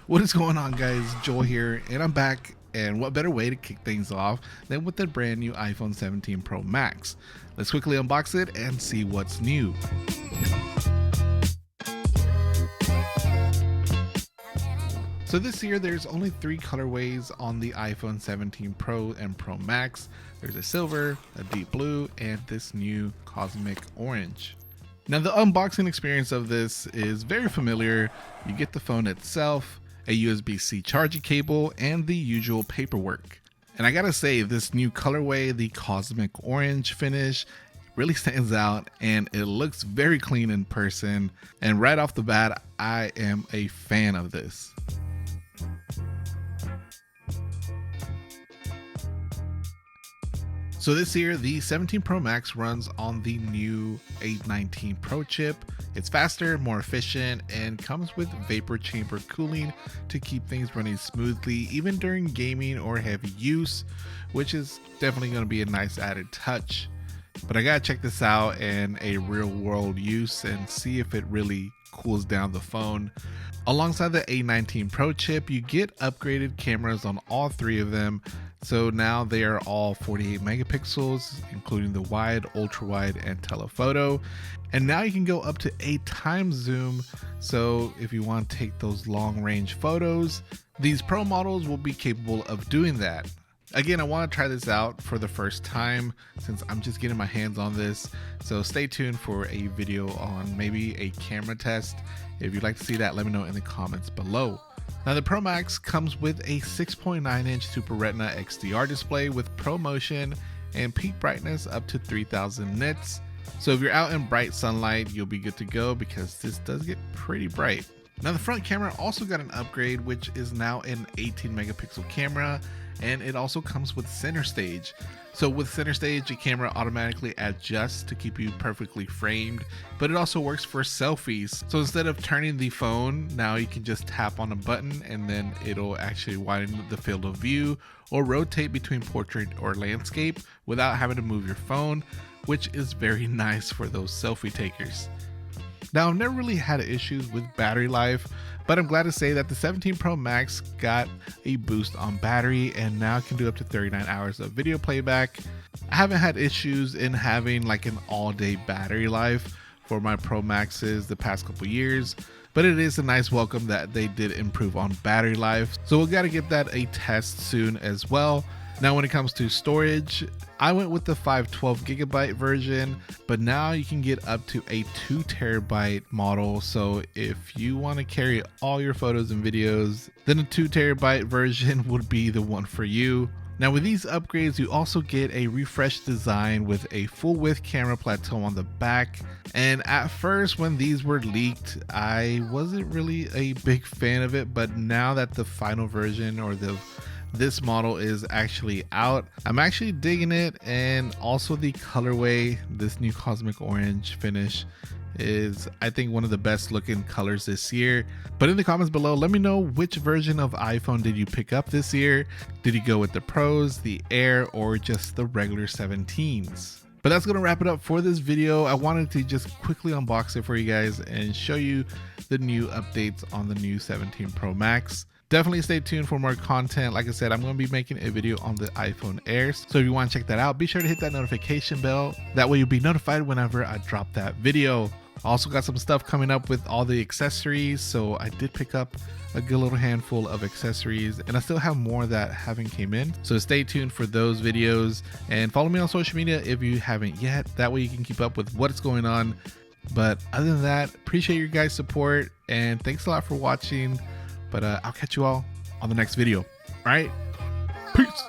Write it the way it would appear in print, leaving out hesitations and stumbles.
What is going on, guys? Joel here, and I'm back. And what better way to kick things off than with the brand new iPhone 17 Pro Max? Let's quickly unbox it and see what's new. So this year there's only 3 colorways on the iPhone 17 Pro and Pro Max. There's a silver, a deep blue, and this new cosmic orange. Now the unboxing experience of this is very familiar. You get the phone itself, a USB-C charging cable, and the usual paperwork. And I gotta say, this new colorway, the cosmic orange finish, really stands out and it looks very clean in person. And right off the bat, I am a fan of this. So this year, the 17 Pro Max runs on the new A19 Pro Chip. It's faster, more efficient, and comes with vapor chamber cooling to keep things running smoothly, even during gaming or heavy use, which is definitely going to be a nice added touch. But I gotta check this out in a real world use and see if it really cools down the phone. Alongside the A19 Pro Chip, you get upgraded cameras on all 3 of them. So now they are all 48 megapixels, including the wide, ultra wide, and telephoto. And now you can go up to 8 times zoom. So if you want to take those long range photos, these Pro models will be capable of doing that. Again, I want to try this out for the first time since I'm just getting my hands on this. So stay tuned for a video on maybe a camera test. If you'd like to see that, let me know in the comments below. Now the Pro Max comes with a 6.9-inch Super Retina XDR display with ProMotion and peak brightness up to 3000 nits. So if you're out in bright sunlight, you'll be good to go because this does get pretty bright. Now the front camera also got an upgrade, which is now an 18 megapixel camera, and it also comes with center stage. So with center stage, the camera automatically adjusts to keep you perfectly framed, but it also works for selfies. So instead of turning the phone, now you can just tap on a button and then it'll actually widen the field of view or rotate between portrait or landscape without having to move your phone, which is very nice for those selfie takers. Now, I've never really had issues with battery life, but I'm glad to say that the 17 Pro Max got a boost on battery and now can do up to 39 hours of video playback. I haven't had issues in having like an all-day battery life for my Pro Maxes the past couple years, but it is a nice welcome that they did improve on battery life. So we've got to give that a test soon as well. Now when it comes to storage, I went with the 512 gigabyte version, but now you can get up to a 2 terabyte model. So if you want to carry all your photos and videos, then a 2 terabyte version would be the one for you. Now with these upgrades, you also get a refreshed design with a full width camera plateau on the back. And at first when these were leaked, I wasn't really a big fan of it, but now that the final version or this model is actually out, I'm actually digging it. And also the colorway, this new cosmic orange finish is, I think, one of the best looking colors this year. But in the comments below, let me know which version of iPhone did you pick up this year. Did you go with the Pros, the Air, or just the regular 17s? But that's gonna wrap it up for this video. I wanted to just quickly unbox it for you guys and show you the new updates on the new 17 Pro Max. Definitely stay tuned for more content. Like I said, I'm going to be making a video on the iPhone Air. So if you want to check that out, be sure to hit that notification bell. That way you'll be notified whenever I drop that video. Also got some stuff coming up with all the accessories. So I did pick up a good little handful of accessories and I still have more that haven't came in. So stay tuned for those videos and follow me on social media if you haven't yet. That way you can keep up with what's going on. But other than that, appreciate your guys' support and thanks a lot for watching. But I'll catch you all on the next video. All right, peace.